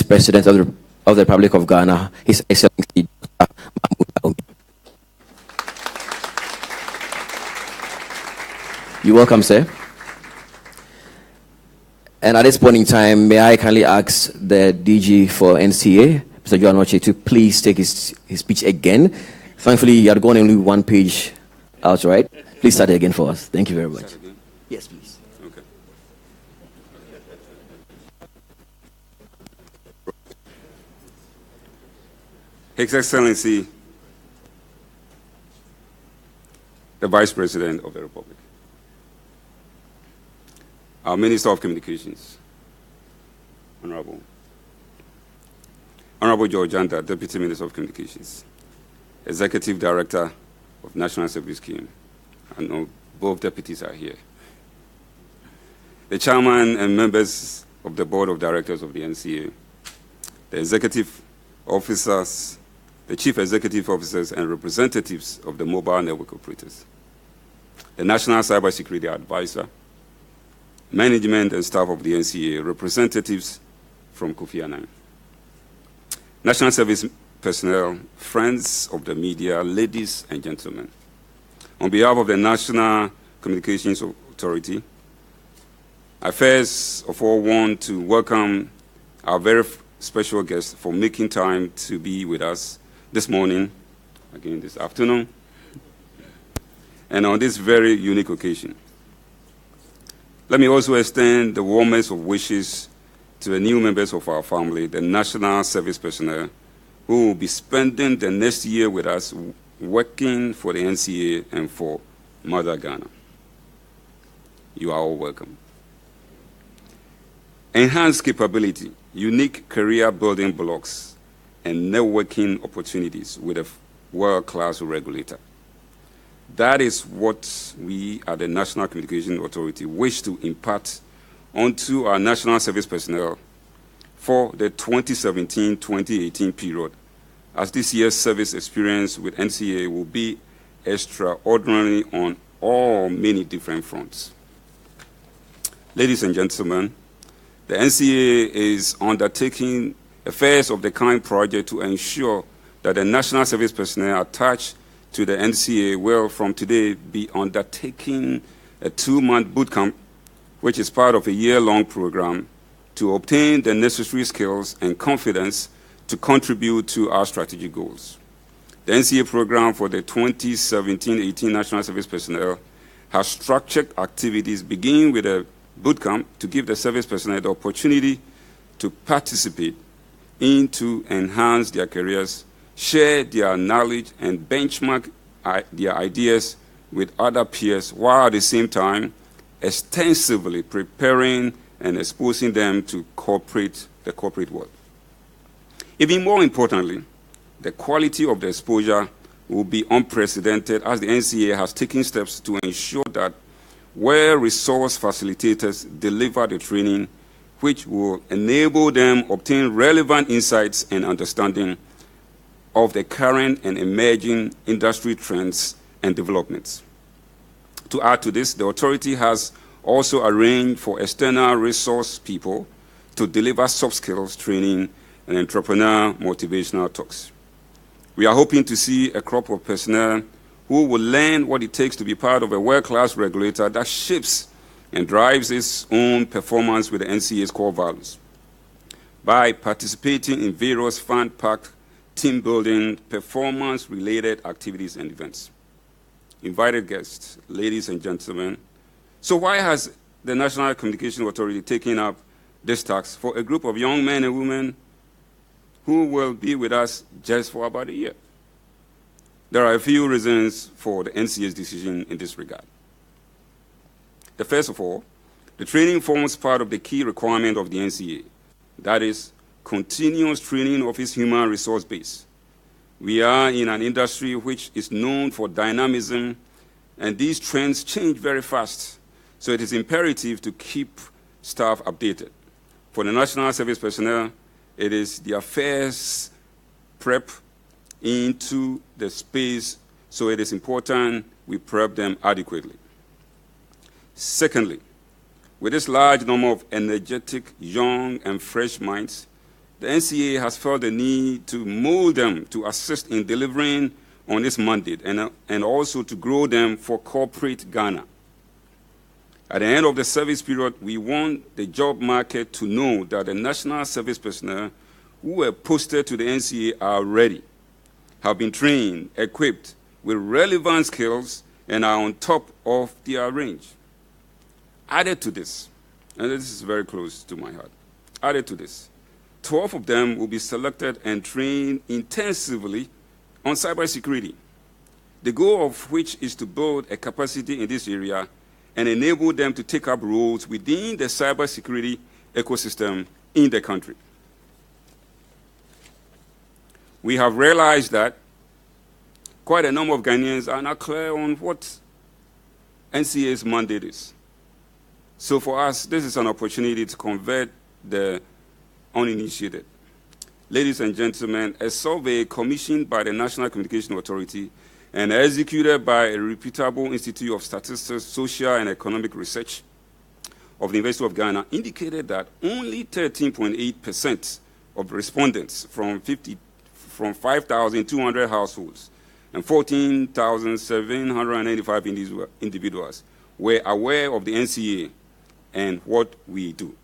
President of the Republic of Ghana, His Excellency Dr. Mahmoud Aoumi. You're welcome, sir. And at this point in time, may I kindly ask the DG for NCA, Mr. Joan Oche, to please take his speech again. Thankfully, you had gone only one page out, right? Please start it again for us. Thank you very much. Yes, please. Okay. His Excellency, the Vice President of the Republic, our Minister of Communications, Honorable George Anda, Deputy Minister of Communications, Executive Director of National Service Scheme. I know both deputies are here. The Chairman and members of the Board of Directors of the NCA, the executive officers, the Chief Executive Officers and representatives of the mobile network operators, the National Cybersecurity Advisor, management and staff of the NCA, representatives from Kofi Annan, National Service personnel, friends of the media, ladies and gentlemen. On behalf of the National Communications Authority, I first of all want to welcome our very special guest for making time to be with us this morning, again this afternoon, and on this very unique occasion. Let me also extend the warmest of wishes to the new members of our family, the National Service personnel, who will be spending the next year with us working for the NCA and for Mother Ghana. You are all welcome. Enhanced capability, unique career building blocks, and networking opportunities with a world-class regulator. That is what we at the National Communications Authority wish to impart onto our National Service personnel for the 2017-2018 period, as this year's service experience with NCA will be extraordinary on all many different fronts. Ladies and gentlemen, the NCA is undertaking a first-of-the-kind project to ensure that the National Service personnel attached to the NCA will from today be undertaking a 2-month bootcamp, which is part of a year-long program to obtain the necessary skills and confidence to contribute to our strategic goals. The NCA program for the 2017-18 National Service personnel has structured activities beginning with a bootcamp to give the service personnel the opportunity to participate in to enhance their careers, share their knowledge, and benchmark their ideas with other peers, while at the same time extensively preparing and exposing them to the corporate world. Even more importantly, the quality of the exposure will be unprecedented, as the NCA has taken steps to ensure that well-resourced facilitators deliver the training which will enable them obtain relevant insights and understanding of the current and emerging industry trends and developments. To add to this, the authority has also arranged for external resource people to deliver soft skills training and entrepreneur motivational talks. We are hoping to see a crop of personnel who will learn what it takes to be part of a world-class regulator that shapes and drives its own performance with the NCA's core values. By participating in various fun-packed, team-building, performance-related activities and events. Invited guests, ladies and gentlemen, so why has the National Communications Authority taken up this task for a group of young men and women who will be with us just for about a year? There are a few reasons for the NCA's decision in this regard. The first of all, the training forms part of the key requirement of the NCA, that is, continuous training of its human resource base. We are in an industry which is known for dynamism, and these trends change very fast, so it is imperative to keep staff updated. For the National Service personnel, it is their first prep into the space, so it is important we prep them adequately. Secondly, with this large number of energetic, young, and fresh minds, the NCA has felt the need to mold them to assist in delivering on its mandate and also to grow them for corporate Ghana. At the end of the service period, we want the job market to know that the national service personnel who were posted to the NCA are ready, have been trained, equipped with relevant skills, and are on top of their range. Added to this, and this is very close to my heart, added to this, 12 of them will be selected and trained intensively on cybersecurity, the goal of which is to build a capacity in this area and enable them to take up roles within the cybersecurity ecosystem in the country. We have realized that quite a number of Ghanaians are not clear on what NCA's mandate is. So for us, this is an opportunity to convert the uninitiated. Ladies and gentlemen, a survey commissioned by the National Communication Authority and executed by a reputable Institute of Statistics, Social and Economic Research of the University of Ghana indicated that only 13.8% of respondents from 5,200 households and 14,785 individuals were aware of the NCA and what we do.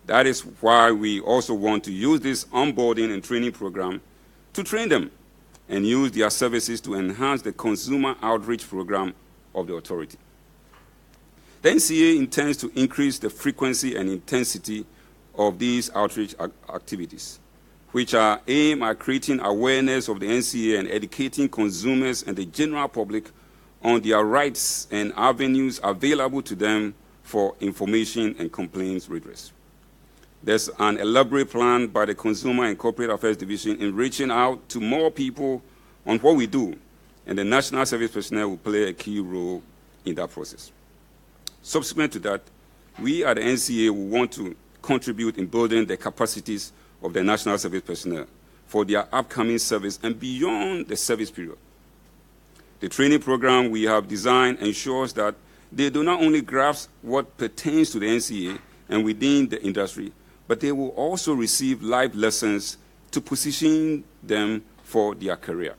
That is why we also want to use this onboarding and training program to train them and use their services to enhance the consumer outreach program of the authority. The NCA intends to increase the frequency and intensity of these outreach activities, which are aimed at creating awareness of the NCA and educating consumers and the general public on their rights and avenues available to them for information and complaints redress. There's an elaborate plan by the Consumer and Corporate Affairs Division in reaching out to more people on what we do, and the National Service personnel will play a key role in that process. Subsequent to that, we at the NCA will want to contribute in building the capacities of the National Service personnel for their upcoming service and beyond the service period. The training program we have designed ensures that they do not only grasp what pertains to the NCA and within the industry, but they will also receive life lessons to position them for their career.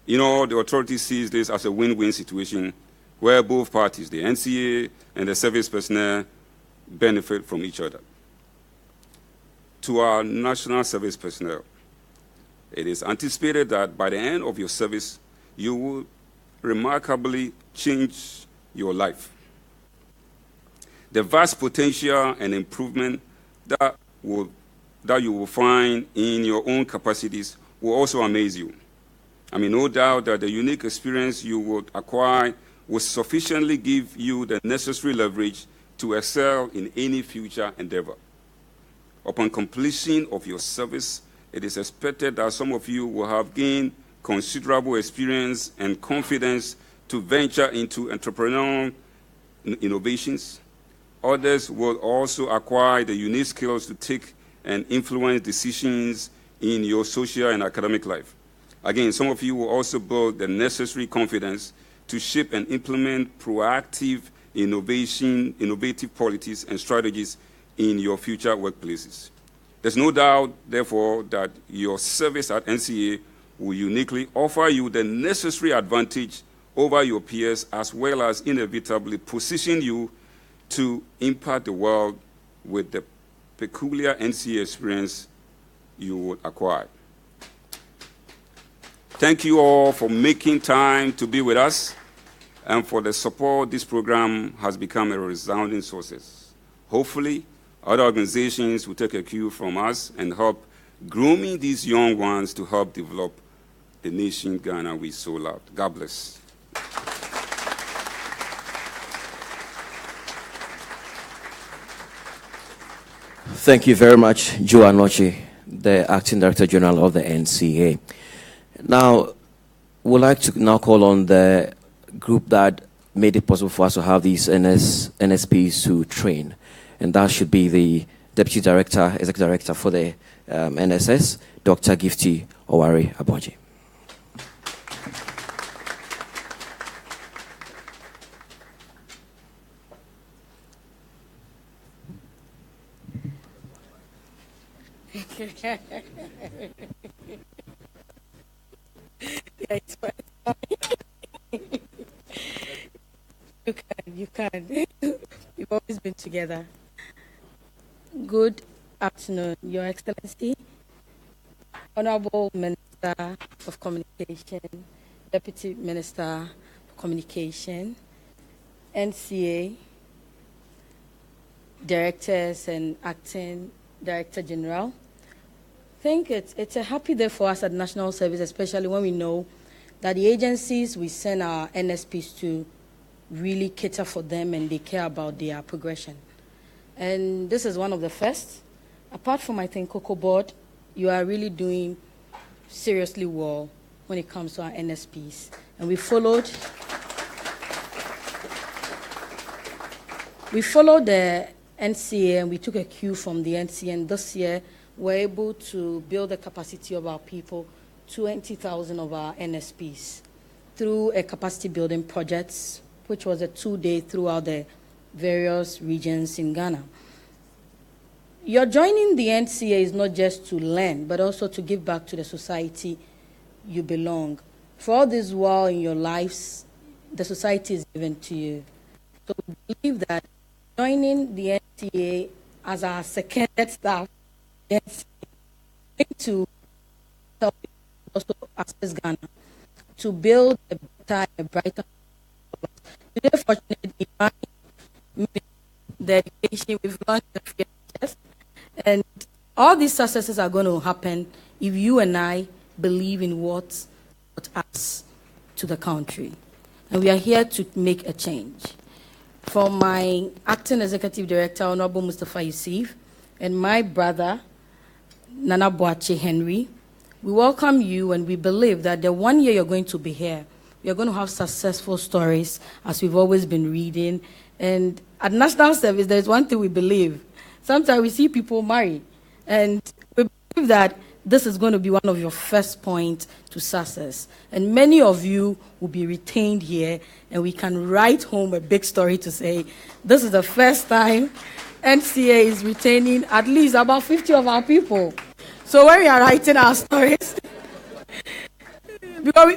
You know, the authority sees this as a win-win situation where both parties, the NCA and the service personnel, benefit from each other. To our national service personnel, it is anticipated that by the end of your service, you will remarkably change your life. The vast potential and improvement that you will find in your own capacities will also amaze you. I mean, no doubt that the unique experience you would acquire will sufficiently give you the necessary leverage to excel in any future endeavor. Upon completion of your service, it is expected that some of you will have gained considerable experience and confidence to venture into entrepreneurial innovations. Others will also acquire the unique skills to take and influence decisions in your social and academic life. Again, some of you will also build the necessary confidence to shape and implement proactive innovative policies and strategies in your future workplaces. There's no doubt, therefore, that your service at NCA will uniquely offer you the necessary advantage over your peers, as well as inevitably position you to impact the world with the peculiar NCA experience you would acquire. Thank you all for making time to be with us and for the support this program has become a resounding source. Hopefully, other organizations will take a cue from us and help grooming these young ones to help develop the nation Ghana we so love. God bless. Thank you very much, Joe Anoche, the Acting Director General of the NCA. Now, we'd like to now call on the group that made it possible for us to have these NSPs to train. And that should be the Deputy Director, Executive Director for the NSS, Dr. Gifty Owari Aboji. Yeah, it's fine. You can. We've always been together. Good afternoon, Your Excellency, Honorable Minister of Communication, Deputy Minister of Communication, NCA, Directors and Acting Director General. I think it's a happy day for us at National Service, especially when we know that the agencies we send our NSPs to really cater for them and they care about their progression. And this is one of the first. Apart from, I think, Cocoa Board, you are really doing seriously well when it comes to our NSPs. And we followed the NCA and we took a cue from the NCA. And this year, we're able to build the capacity of our people, 20,000 of our NSPs, through a capacity building project, which was a 2-day throughout the various regions in Ghana. Your joining the NCA is not just to learn, but also to give back to the society you belong. For all this while in your lives, the society is given to you. So we believe that joining the NCA as our seconded staff, yes, to help also access Ghana, to build a better, a brighter. Today, fortunately, in my dedication, we've launched the free NHS, and all these successes are going to happen if you and I believe in what brought us to the country. And we are here to make a change. From my acting executive director, Honorable Mustafa Yusuf, and my brother, Nana Boache Henry, we welcome you and we believe that the 1 year you're going to be here, you're going to have successful stories, as we've always been reading. And at National Service, there's one thing we believe. Sometimes we see people marry, and we believe that this is going to be one of your first points to success. And many of you will be retained here, and we can write home a big story to say, this is the first time NCA is retaining at least about 50 of our people. So when we are writing our stories, because,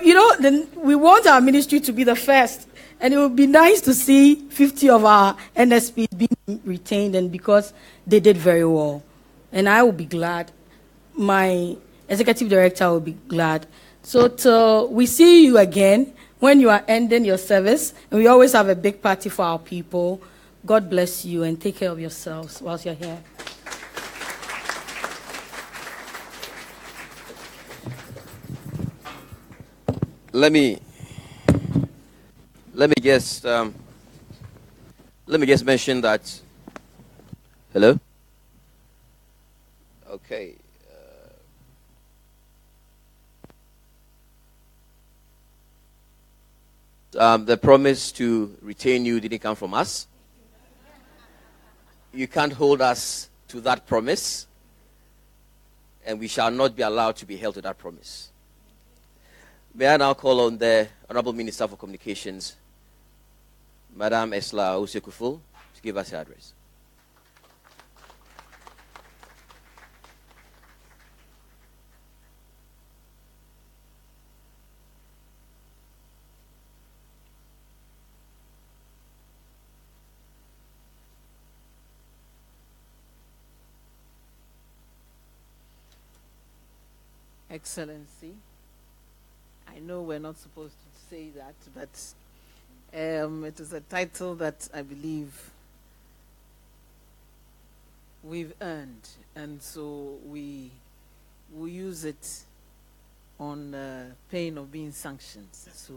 we want our ministry to be the first. And it would be nice to see 50 of our NSPs being retained, and because they did very well. And I will be glad. My executive director will be glad. So till we see you again when you are ending your service, and we always have a big party for our people. God bless you and take care of yourselves whilst you're here. Let me just mention that. Hello. Okay. The promise to retain you didn't come from us. You can't hold us to that promise, and we shall not be allowed to be held to that promise. May I now call on the Honorable Minister for Communications, Madam Esla Osekuful, to give us her address. Excellency, I know we're not supposed to say that, but it is a title that I believe we've earned, and so we use it on pain of being sanctioned. So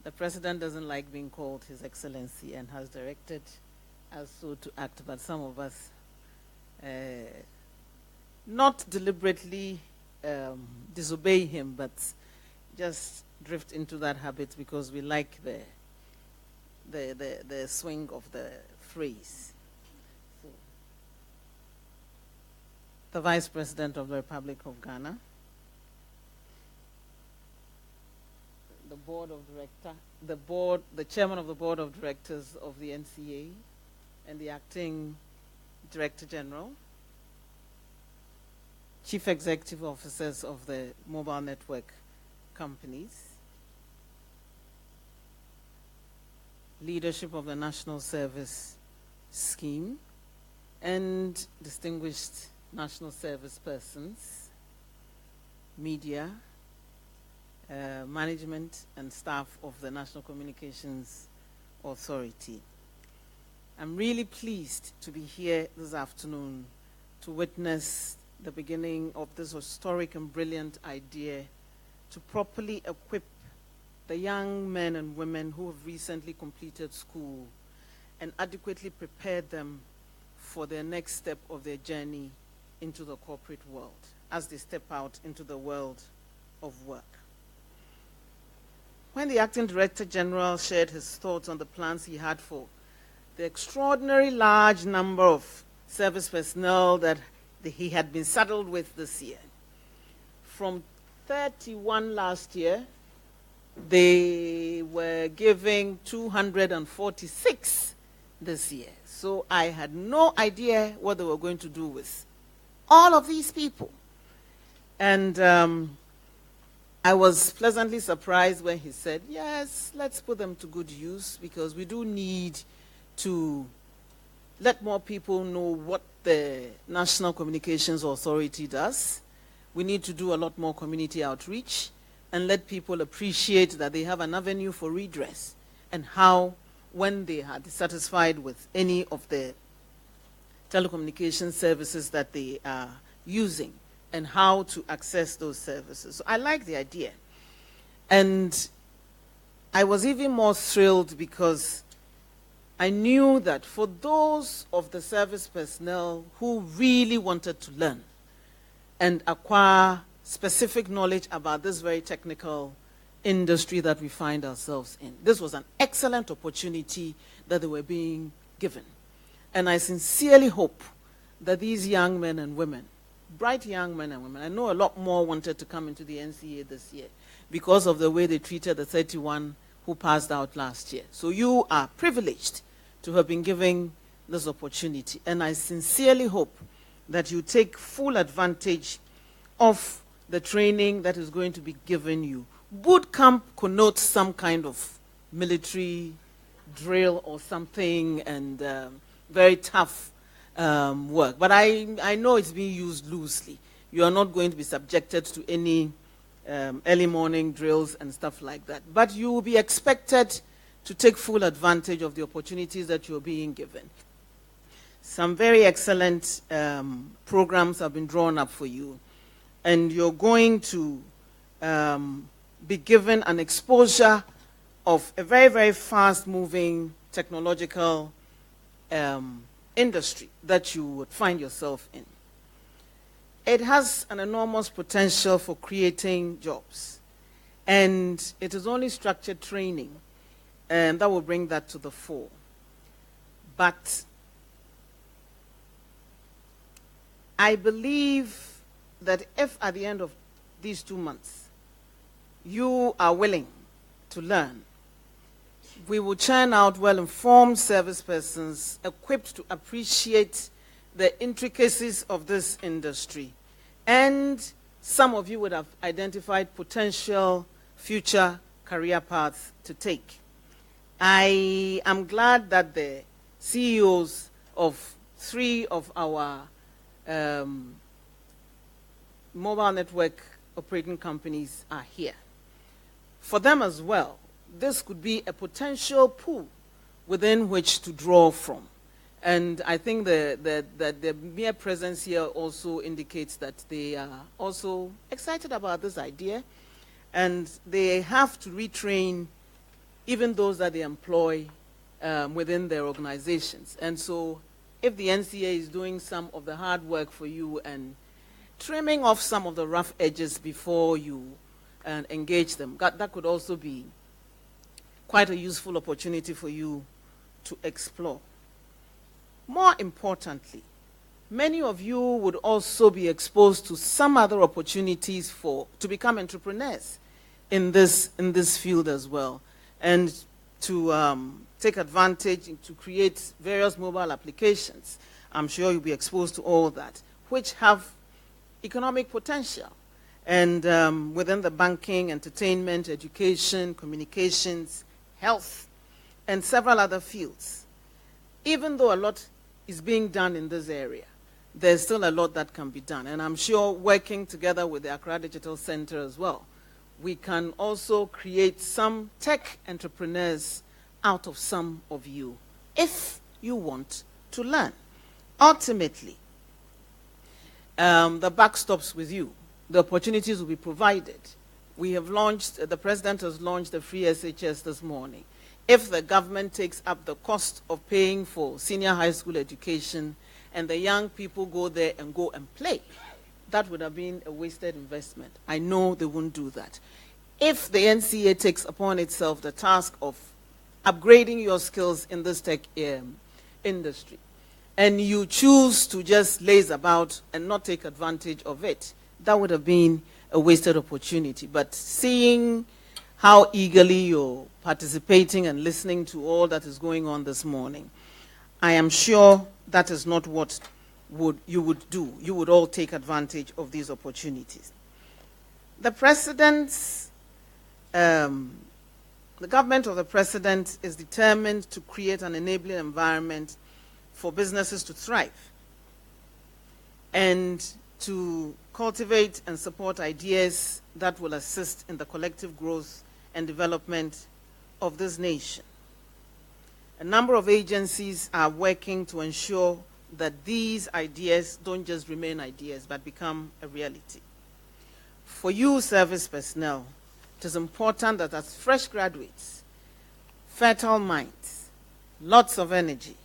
the President doesn't like being called His Excellency and has directed us so to act, but some of us not deliberately disobey him, but just drift into that habit because we like the swing of the phrase. So, the Vice President of the Republic of Ghana, the Chairman of the Board of Directors of the NCA, and the Acting Director General, chief executive officers of the mobile network companies, leadership of the National Service Scheme, and distinguished national service persons, media, management and staff of the National Communications Authority. I'm really pleased to be here this afternoon to witness the beginning of this historic and brilliant idea to properly equip the young men and women who have recently completed school and adequately prepare them for their next step of their journey into the corporate world as they step out into the world of work. When the Acting Director General shared his thoughts on the plans he had for the extraordinary large number of service personnel that he had been saddled with this year, from 31 last year, they were giving 246 this year. So I had no idea what they were going to do with all of these people. And I was pleasantly surprised when he said, yes, let's put them to good use, because we do need to let more people know what the National Communications Authority does. We need to do a lot more community outreach and let people appreciate that they have an avenue for redress, and how, when they are dissatisfied with any of the telecommunication services that they are using, and how to access those services. So I like the idea. And I was even more thrilled because I knew that for those of the service personnel who really wanted to learn and acquire specific knowledge about this very technical industry that we find ourselves in, this was an excellent opportunity that they were being given. And I sincerely hope that these young men and women, bright young men and women, I know a lot more wanted to come into the NCA this year because of the way they treated the 31 who passed out last year. So you are privileged to have been given this opportunity. And I sincerely hope that you take full advantage of the training that is going to be given you. Boot camp connotes some kind of military drill or something, and very tough work. But I know it's being used loosely. You are not going to be subjected to any early morning drills and stuff like that. But you will be expected to take full advantage of the opportunities that you're being given. Some very excellent programs have been drawn up for you, and you're going to be given an exposure of a very, very fast-moving technological industry that you would find yourself in. It has an enormous potential for creating jobs, and it is only structured training that will bring that to the fore. But I believe that if at the end of these 2 months you are willing to learn, we will churn out well-informed service persons equipped to appreciate the intricacies of this industry. And some of you would have identified potential future career paths to take. I am glad that the CEOs of 3 of our mobile network operating companies are here. For them as well, this could be a potential pool within which to draw from. And I think that the mere presence here also indicates that they are also excited about this idea, and they have to retrain even those that they employ within their organizations. And so if the NCA is doing some of the hard work for you and trimming off some of the rough edges before you engage them, that could also be quite a useful opportunity for you to explore. More importantly, many of you would also be exposed to some other opportunities to become entrepreneurs in this field as well, and to take advantage to create various mobile applications. I'm sure you'll be exposed to all that, which have economic potential. And within the banking, entertainment, education, communications, health, and several other fields. Even though a lot is being done in this area, there's still a lot that can be done. And I'm sure working together with the Accra Digital Center as well, we can also create some tech entrepreneurs out of some of you, if you want to learn. Ultimately, the buck stops with you. The opportunities will be provided. We have launched, the president has launched the free SHS this morning. If the government takes up the cost of paying for senior high school education and the young people go there and go and play, that would have been a wasted investment. I know they won't do that. If the NCA takes upon itself the task of upgrading your skills in this tech industry, and you choose to just laze about and not take advantage of it, that would have been a wasted opportunity. But seeing how eagerly you're participating and listening to all that is going on this morning, I am sure that is not what you would do. You would all take advantage of these opportunities. The government of the president is determined to create an enabling environment for businesses to thrive and to cultivate and support ideas that will assist in the collective growth and development of this nation. A number of agencies are working to ensure that these ideas don't just remain ideas but become a reality. For you service personnel, it is important that as fresh graduates, fertile minds, lots of energy,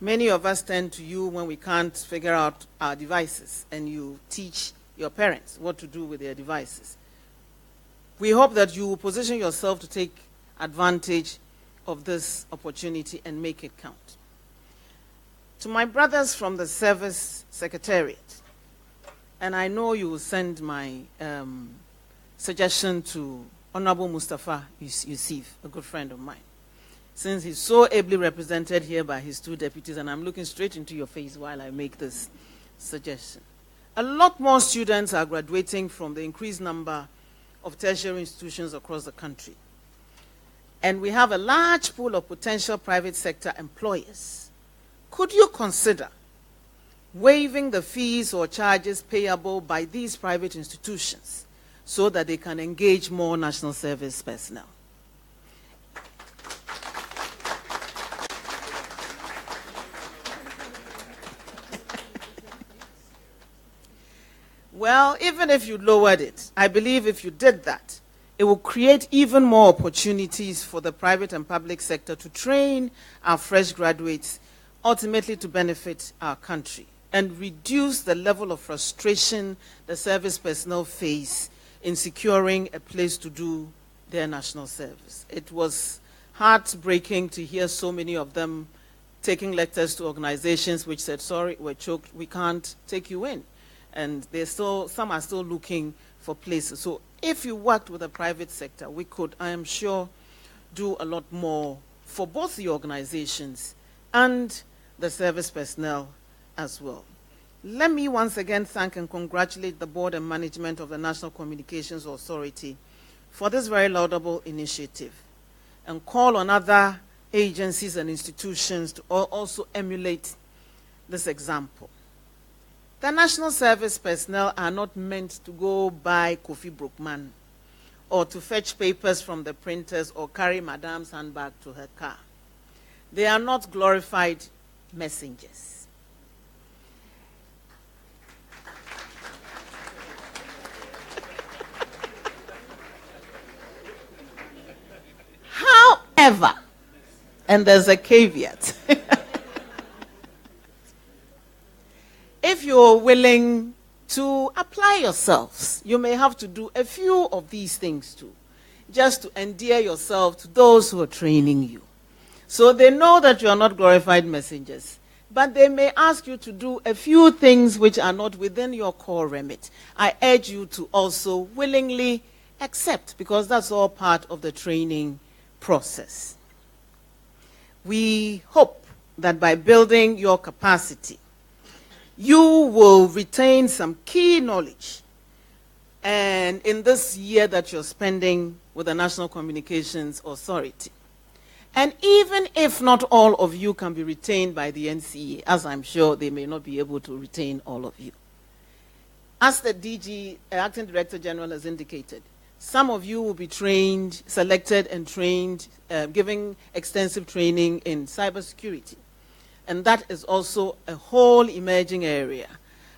many of us turn to you when we can't figure out our devices, and you teach your parents what to do with their devices. We hope that you will position yourself to take advantage of this opportunity and make it count. To my brothers from the Service Secretariat, and I know you will send my suggestion to Honorable Mustafa Yusuf, a good friend of mine, since he's so ably represented here by his two deputies, and I'm looking straight into your face while I make this suggestion. A lot more students are graduating from the increased number of tertiary institutions across the country. And we have a large pool of potential private sector employers. Could you consider waiving the fees or charges payable by these private institutions so that they can engage more national service personnel? Well, even if you lowered it, I believe if you did that, it will create even more opportunities for the private and public sector to train our fresh graduates, ultimately to benefit our country, and reduce the level of frustration the service personnel face in securing a place to do their national service. It was heartbreaking to hear so many of them taking letters to organizations which said, sorry, we're choked, we can't take you in. And some are still looking for places. So if you worked with the private sector, we could, I am sure, do a lot more for both the organizations and the service personnel as well. Let me once again thank and congratulate the board and management of the National Communications Authority for this very laudable initiative, and call on other agencies and institutions to also emulate this example. The national service personnel are not meant to go buy Kofi Brookman or to fetch papers from the printers or carry Madame's handbag to her car. They are not glorified messengers. However, and there's a caveat, if you're willing to apply yourselves, you may have to do a few of these things too, just to endear yourself to those who are training you. So they know that you are not glorified messengers, but they may ask you to do a few things which are not within your core remit. I urge you to also willingly accept, because that's all part of the training process. We hope that by building your capacity you will retain some key knowledge. And in this year that you're spending with the National Communications Authority. And even if not all of you can be retained by the NCA, as I'm sure they may not be able to retain all of you, as the DG, Acting Director General, has indicated, some of you will be trained, selected and trained, giving extensive training in cybersecurity. And that is also a whole emerging area.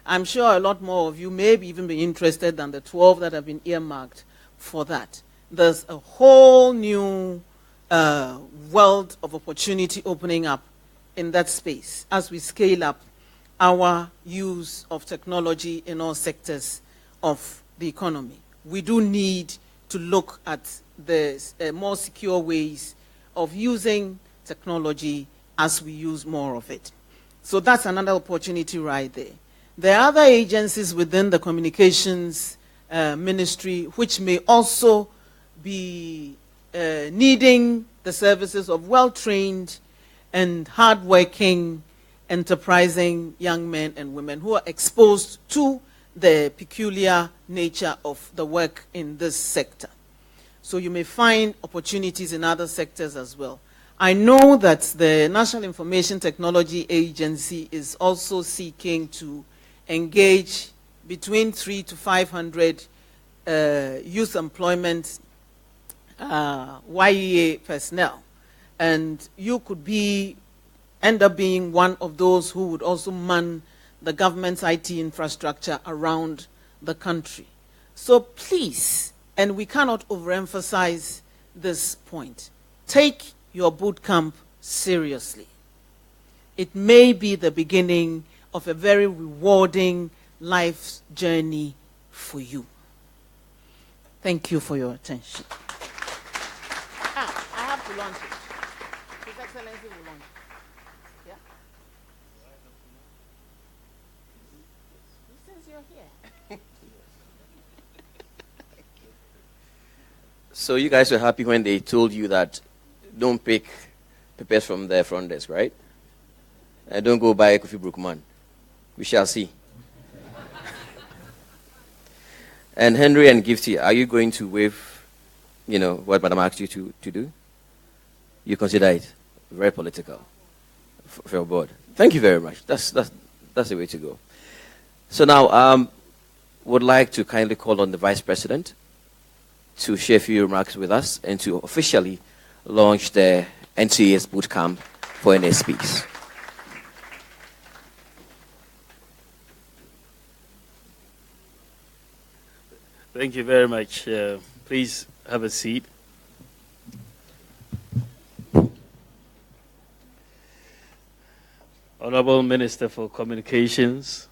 I'm sure a lot more of you may even be interested than the 12 that have been earmarked for that. There's a whole new world of opportunity opening up in that space as we scale up our use of technology in all sectors of the economy. We do need to look at the more secure ways of using technology as we use more of it. So that's another opportunity right there. There are other agencies within the communications ministry which may also be needing the services of well-trained and hard-working, enterprising young men and women who are exposed to the peculiar nature of the work in this sector. So you may find opportunities in other sectors as well. I know that the National Information Technology Agency is also seeking to engage between 300 to 500 youth employment YEA personnel. And you could end up being one of those who would also man the government's IT infrastructure around the country. So please, and we cannot overemphasize this point, take your boot camp seriously. It may be the beginning of a very rewarding life journey for you. Thank you for your attention. I have to launch it. His Excellency will launch it. Yeah? Since you're here. So you guys were happy when they told you that don't pick papers from the front desk, right? And don't go buy a Kofi Brookman. We shall see. And Henry and Gifty, are you going to waive, what Madam asked you to do? You consider it very political for your board. Thank you very much. That's the way to go. So now, would like to kindly call on the Vice President to share a few remarks with us and to officially launch the NCA's BootCamp for NSPs. Thank you very much. Please have a seat. Honorable Minister for Communications,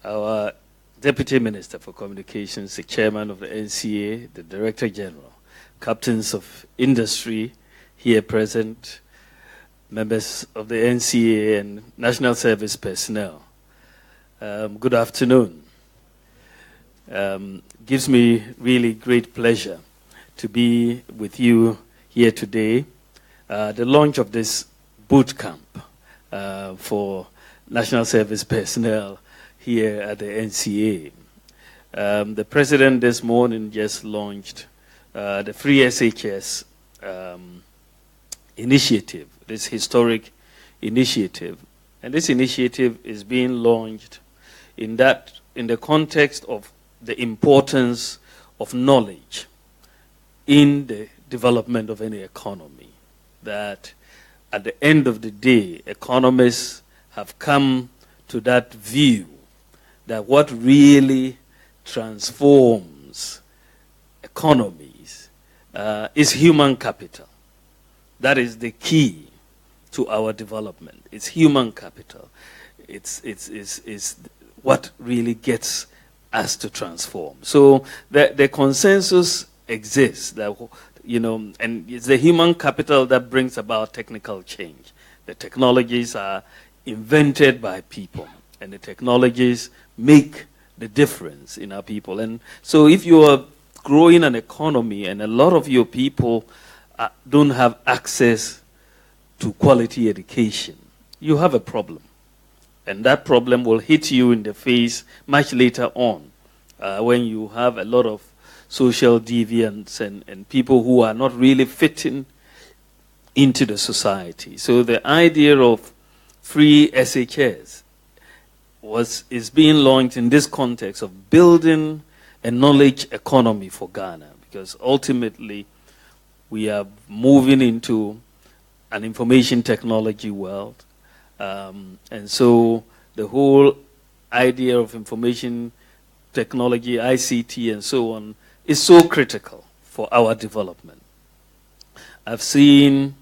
our Deputy Minister for Communications, the Chairman of the NCA, the Director General, captains of industry here present, members of the NCA and National Service personnel. Good afternoon. Gives me really great pleasure to be with you here today. The launch of this boot camp for National Service personnel here at the NCA. The President this morning just launched the Free SHS initiative, this historic initiative. And this initiative is being launched in the context of the importance of knowledge in the development of any economy. That at the end of the day, economists have come to that view that what really transforms economies is human capital. That is the key to our development. It's human capital. It's what really gets us to transform. So the consensus exists that, and it's the human capital that brings about technical change. The technologies are invented by people, and the technologies make the difference in our people. And so if you are growing an economy and a lot of your people don't have access to quality education, you have a problem. And that problem will hit you in the face much later on when you have a lot of social deviants and people who are not really fitting into the society. So the idea of free SHS is being launched in this context of building a knowledge economy for Ghana, because ultimately we are moving into an information technology world. And so the whole idea of information technology, ICT, and so on is so critical for our development. I've seen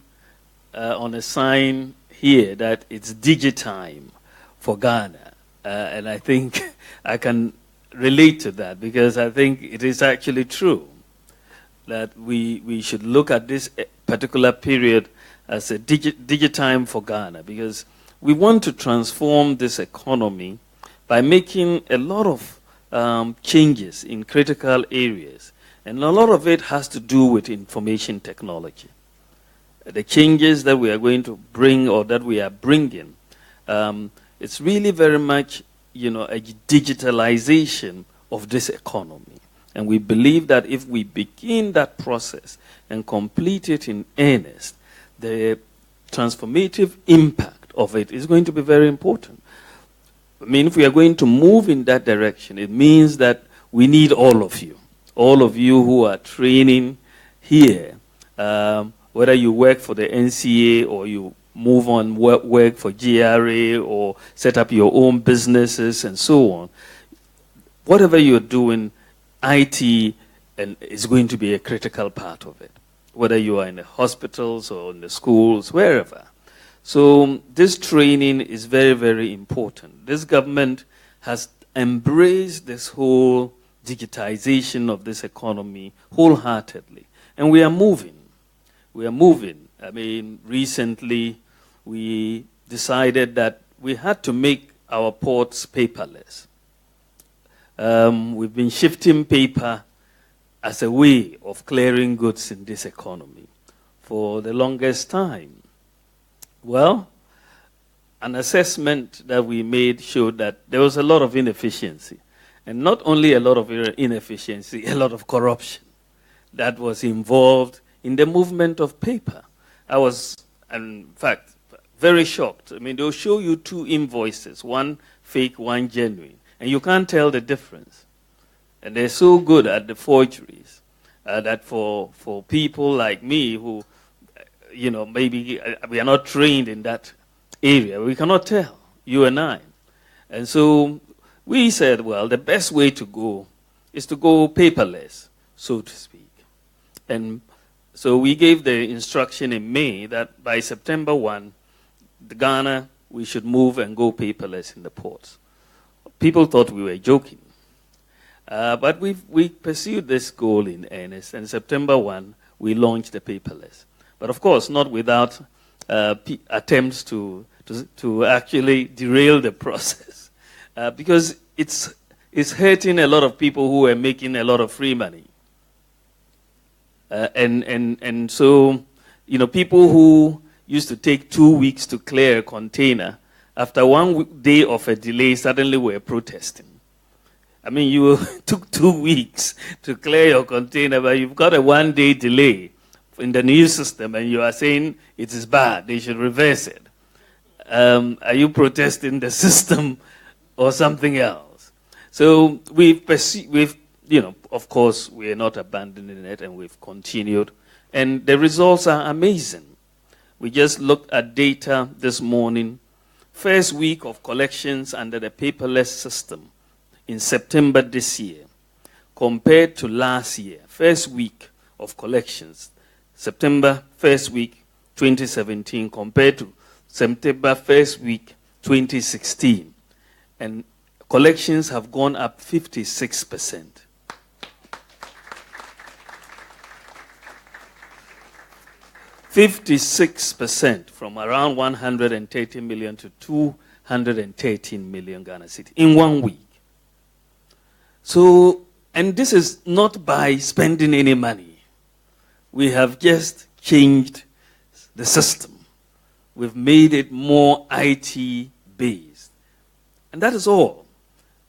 on a sign here that it's digitime for Ghana. And I think I can relate to that, because I think it is actually true that we should look at this particular period as a digitime for Ghana, because we want to transform this economy by making a lot of changes in critical areas. And a lot of it has to do with information technology. The changes that we are going to bring, or that we are bringing, it's really very much, a digitalization of this economy. And we believe that if we begin that process and complete it in earnest, the transformative impact of it is going to be very important. I mean, if we are going to move in that direction, it means that we need all of you who are training here, whether you work for the NCA or you move on, work for GRA or set up your own businesses and so on. Whatever you're doing, IT is going to be a critical part of it, whether you are in the hospitals or in the schools, wherever. So this training is very, very important. This government has embraced this whole digitization of this economy wholeheartedly. And we are moving. We are moving. I mean, recently we decided that we had to make our ports paperless. We've been shifting paper as a way of clearing goods in this economy for the longest time. Well, an assessment that we made showed that there was a lot of inefficiency. And not only a lot of inefficiency, a lot of corruption that was involved in the movement of paper. I was, in fact, very shocked. I mean, they'll show you two invoices, one fake, one genuine, and you can't tell the difference. And they're so good at the forgeries that for people like me who, maybe we are not trained in that area, we cannot tell, you and I. And so we said, well, the best way to go is to go paperless, so to speak. And so we gave the instruction in May that by September 1, Ghana, we should move and go paperless in the ports. People thought we were joking. But we pursued this goal in earnest, and September 1, we launched the paperless. But of course, not without attempts to actually derail the process. Because it's hurting a lot of people who are making a lot of free money. And so, people who used to take 2 weeks to clear a container, after 1 day of a delay, suddenly were protesting. I mean, you took 2 weeks to clear your container, but you've got a 1 day delay in the new system, and you are saying it is bad, they should reverse it. Are you protesting the system or something else? So of course, we are not abandoning it, and we've continued. And the results are amazing. We just looked at data this morning. First week of collections under the paperless system in September this year, compared to last year, first week of collections, September first week 2017 compared to September first week 2016. And collections have gone up 56%. 56% from around 130 million to 213 million Ghana cedi in 1 week. So, and this is not by spending any money. We have just changed the system. We've made it more IT-based. And that is all.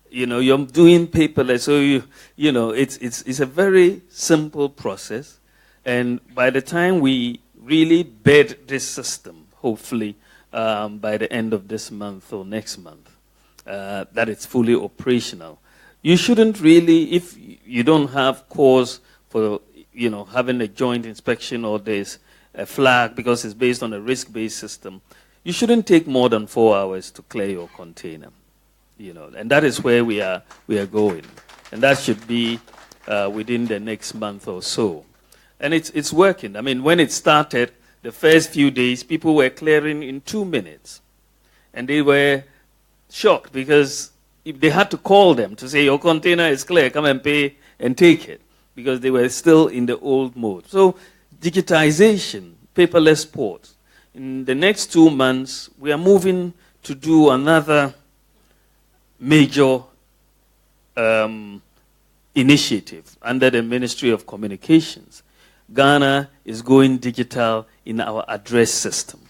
You're doing paperless, so it's a very simple process. And by the time we really bed this system, hopefully by the end of this month or next month, that it's fully operational, you shouldn't really, if you don't have cause for having a joint inspection or there's a flag because it's based on a risk-based system, you shouldn't take more than 4 hours to clear your container. And that is where we are going. And that should be within the next month or so. And it's working. I mean, when it started, the first few days, people were clearing in 2 minutes. And they were shocked because they had to call them to say, your container is clear, come and pay and take it, because they were still in the old mode. So digitization, paperless ports. In the next 2 months, we are moving to do another major initiative under the Ministry of Communications. Ghana is going digital in our address system.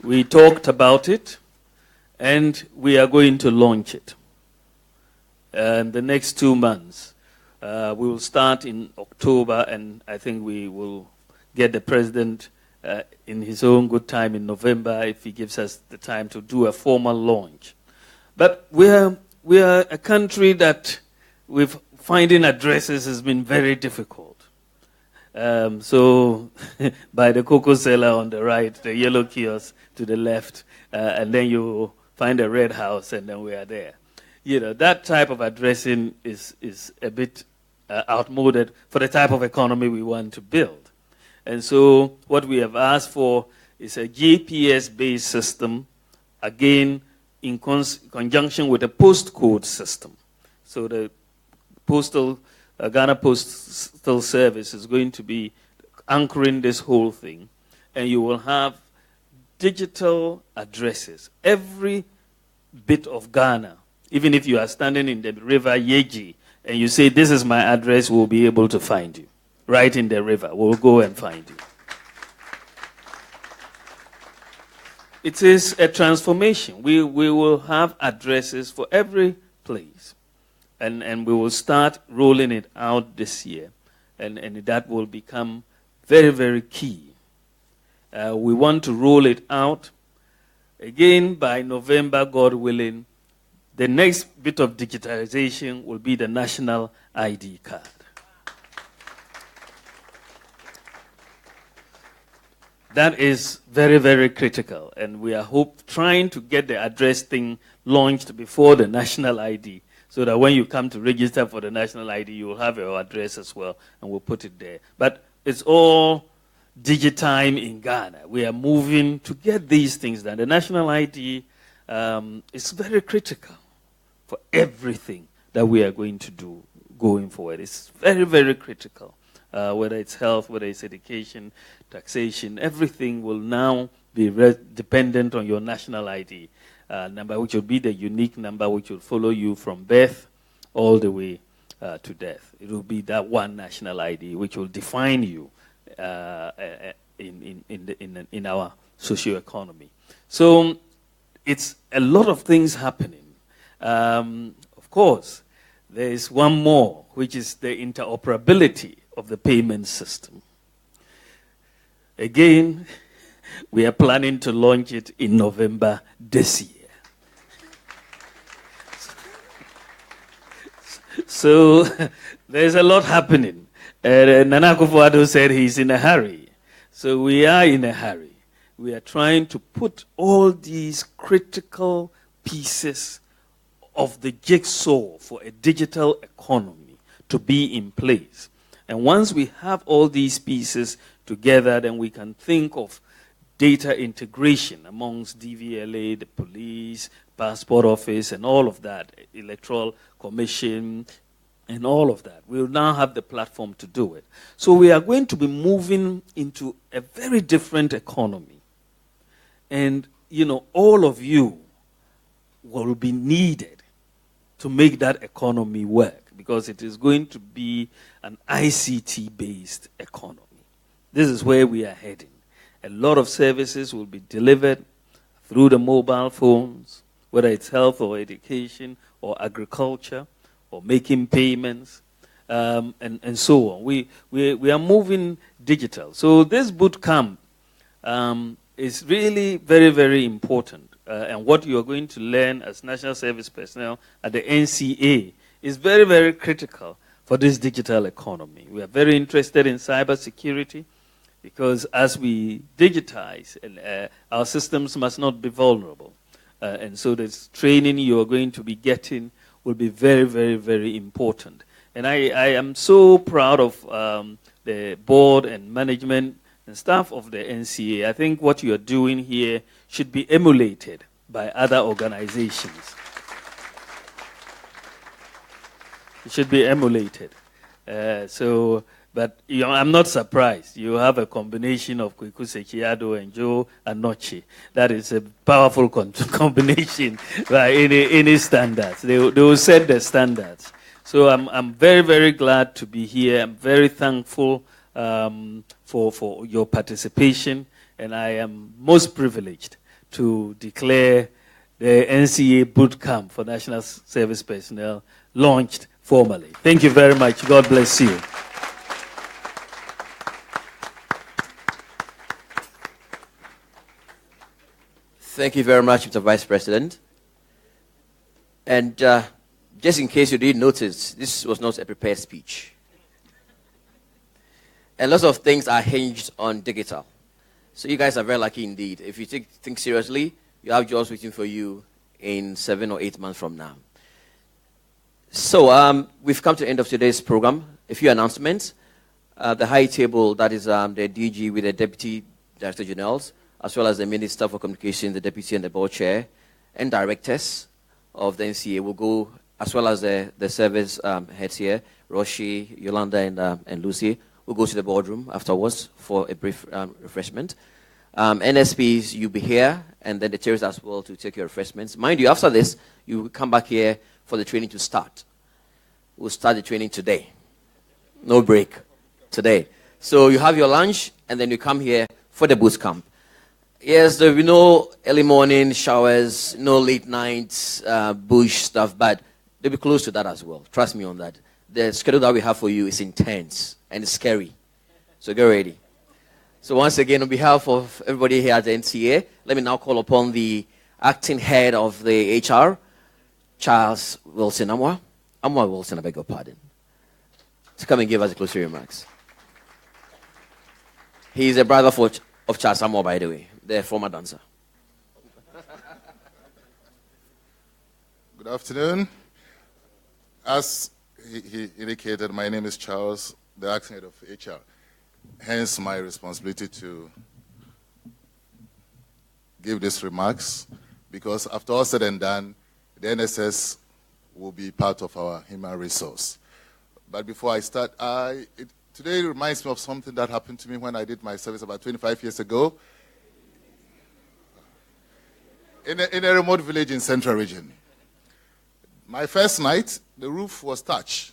We talked about it, and we are going to launch it. And the next 2 months, we will start in October, and I think we will get the president in his own good time in November if he gives us the time to do a formal launch. But we are a country that with finding addresses has been very difficult. So by the cocoa seller on the right, the yellow kiosk to the left, and then you find a red house, and then we are there. That type of addressing is a bit outmoded for the type of economy we want to build. And so what we have asked for is a GPS-based system, again, in conjunction with a postcode system. So the Ghana Postal Service is going to be anchoring this whole thing, and you will have digital addresses. Every bit of Ghana, even if you are standing in the river Yeji, and you say, this is my address, we'll be able to find you. Right in the river, we'll go and find you. It is a transformation. We will have addresses for every place. And we will start rolling it out this year. And that will become very, very key. We want to roll it out. Again, by November, God willing, the next bit of digitalization will be the national ID card. That is very, very critical, and we are trying to get the address thing launched before the national ID, so that when you come to register for the national ID, you will have your address as well, and we'll put it there. But it's all digitime in Ghana. We are moving to get these things done. The national ID is very critical for everything that we are going to do going forward. It's very, very critical. Whether it's health, whether it's education, taxation, everything will now be dependent on your national ID number, which will be the unique number which will follow you from birth all the way to death. It will be that one national ID which will define you in our socio-economy. So it's a lot of things happening. Of course, there is one more, which is the interoperability of the payment system. Again, we are planning to launch it in November this year. So there's a lot happening. Nana Akufo-Addo said he's in a hurry. So we are in a hurry. We are trying to put all these critical pieces of the jigsaw for a digital economy to be in place. And once we have all these pieces together, then we can think of data integration amongst DVLA, the police, passport office, and all of that, electoral commission, and all of that. We'll now have the platform to do it. So we are going to be moving into a very different economy. And, all of you will be needed to make that economy work, because it is going to be an ICT-based economy. This is where we are heading. A lot of services will be delivered through the mobile phones, whether it's health or education or agriculture or making payments, and so on. We are moving digital. So this boot camp is really very, very important. And what you are going to learn as national service personnel at the NCA is very, very critical for this digital economy. We are very interested in cybersecurity because as we digitize, our systems must not be vulnerable. And so this training you are going to be getting will be very, very, very important. And I am so proud of the board and management and staff of the NCA. I think what you are doing here should be emulated by other organizations. It should be emulated. But you know, I'm not surprised. You have a combination of Kweku Sechiado and Joe Anochi. That is a powerful combination by any standards. They will set the standards. So I'm very, very glad to be here. I'm very thankful for your participation, and I am most privileged to declare the NCA Boot Camp for National Service Personnel launched formally. Thank you very much. God bless you. Thank you very much, Mr. Vice President. And just in case you didn't notice, this was not a prepared speech. And lots of things are hinged on digital. So you guys are very lucky indeed. If you take things seriously, you have jobs waiting for you in 7 or 8 months from now. So we've come to the end of today's program. A few announcements. The high table, that is the DG with the Deputy Director Generals, as well as the Minister for Communication, the Deputy and the Board Chair, and directors of the NCA will go, as well as the service heads here, Roshi, Yolanda, and Lucy, will go to the boardroom afterwards for a brief refreshment. NSPs, you'll be here, and then the chairs as well to take your refreshments. Mind you, after this, you will come back here for the training to start. We'll start the training today. No break. Today. So you have your lunch, and then you come here for the boot camp. Yes, there will be no early morning showers, no late nights, bush stuff, but they'll be close to that as well. Trust me on that. The schedule that we have for you is intense and it's scary. So get ready. So once again, on behalf of everybody here at the NCA, let me now call upon the acting head of the HR, Charles Wilson Amwa Wilson, I beg your pardon, to come and give us the closing remarks. He's a brother of Charles Amwa, by the way, the former dancer. Good afternoon. As he indicated, my name is Charles, the acting head of HR. Hence my responsibility to give these remarks, because after all said and done, the NSS will be part of our human resource. But before I start, today reminds me of something that happened to me when I did my service about 25 years ago in a remote village in Central Region. My first night, the roof was touched.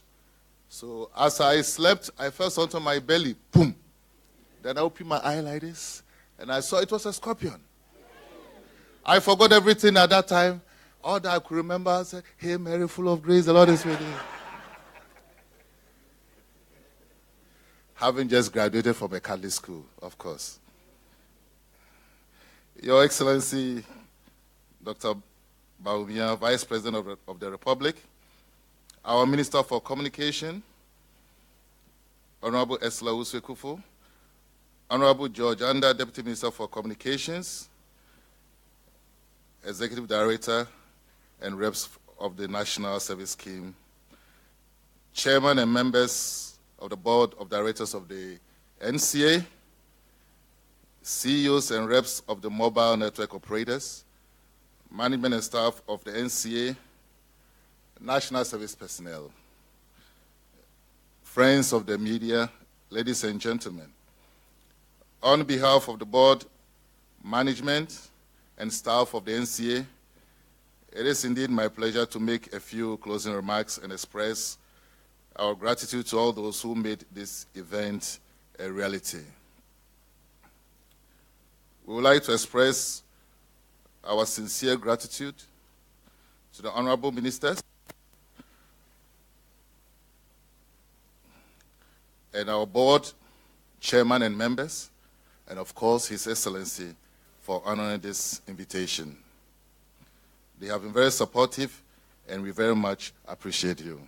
So as I slept, I felt something on my belly, boom. Then I opened my eye like this, and I saw it was a scorpion. I forgot everything at that time. All that I could remember, I said, "Hey, Mary, full of grace, the Lord is with you." Having just graduated from a Catholic school, of course. Your Excellency, Dr. Baumia, Vice President of the Republic, our Minister for Communication, Honorable Esla Uswekufu, Honorable George Anda, Deputy Minister for Communications, Executive Director and reps of the National Service Scheme, Chairman and members of the Board of Directors of the NCA, CEOs and reps of the mobile network operators, management and staff of the NCA, National Service personnel, friends of the media, ladies and gentlemen. On behalf of the board, management, and staff of the NCA, it is indeed my pleasure to make a few closing remarks and express our gratitude to all those who made this event a reality. We would like to express our sincere gratitude to the honorable ministers and our board, chairman and members, and of course, His Excellency, for honoring this invitation. They have been very supportive, and we very much appreciate you.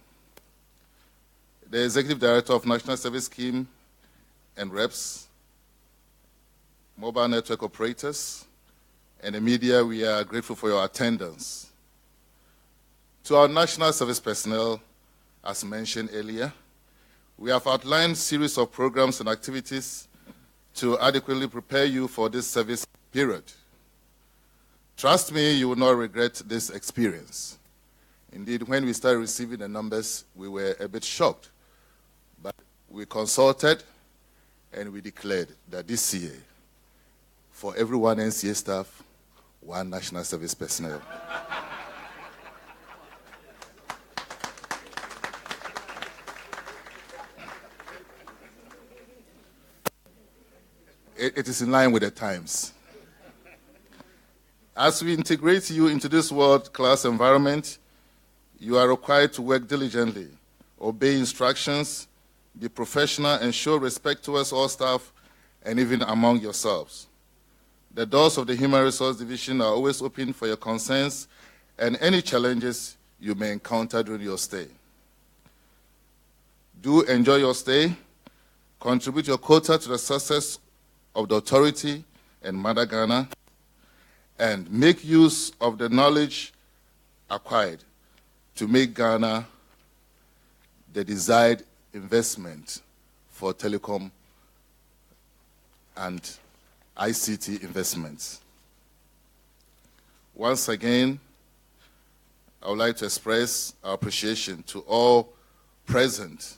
The Executive Director of National Service Scheme and reps, mobile network operators, and the media, we are grateful for your attendance. To our national service personnel, as mentioned earlier, we have outlined a series of programs and activities to adequately prepare you for this service period. Trust me, you will not regret this experience. Indeed, when we started receiving the numbers, we were a bit shocked. But we consulted and we declared that this year, for every one NCA staff, one national service personnel. It is in line with the times. As we integrate you into this world-class environment, you are required to work diligently, obey instructions, be professional, and show respect towards all staff and even among yourselves. The doors of the Human Resource Division are always open for your concerns and any challenges you may encounter during your stay. Do enjoy your stay, contribute your quota to the success of the authority and Mother Ghana, and make use of the knowledge acquired to make Ghana the desired investment for telecom and ICT investments. Once again, I would like to express our appreciation to all present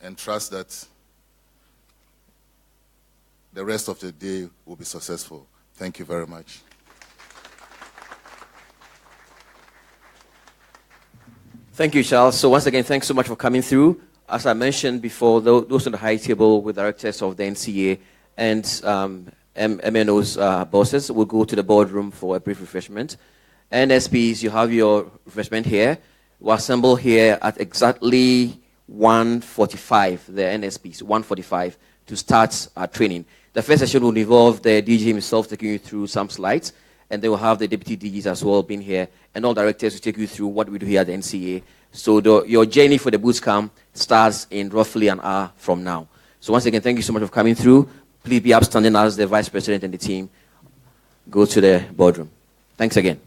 and trust that the rest of the day will be successful. Thank you very much. Thank you, Charles. So once again, thanks so much for coming through. As I mentioned before, those on the high table with directors of the NCA and MNO's bosses will go to the boardroom for a brief refreshment. NSPs, you have your refreshment here. We'll assemble here at exactly 1:45, the NSPs, 1:45, to start our training. The first session will involve the DG himself taking you through some slides, and they will have the deputy DGs as well being here, and all directors will take you through what we do here at the NCA. So your journey for the BootCamp starts in roughly an hour from now. So once again, thank you so much for coming through. Please be upstanding as the Vice President and the team go to the boardroom. Thanks again.